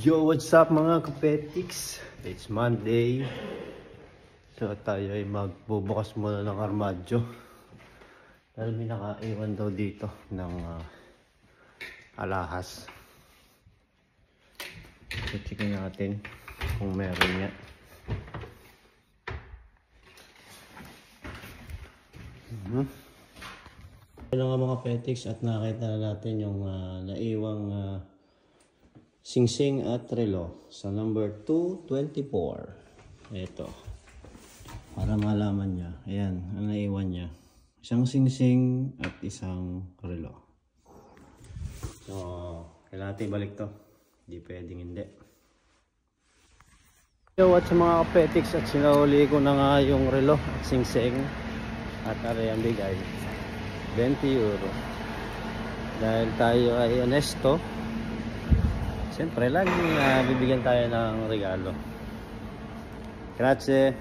Yo, what's up mga kapetiks? It's Monday. So tayo ay magbubukas muna ng armadyo. Dahil may nakaiwan daw dito ng alahas. So checkin natin kung meron niya. Ito nga mga petiks at nakita na natin yung naiwang singsing at relo sa number 224. Ito. Para malaman niya. Ayan, ang naiwan niya. Isang singsing at isang relo. So, kailangan natin ibalik to. Hindi pwedeng hindi. Yo, what's mga kapetiks at sinahuli ko na nga yung relo at singsing. At ayan bigay. 20 euro. Dahil tayo ay honesto. Siyempre, laging bibigyan tayo ng regalo. Grazie.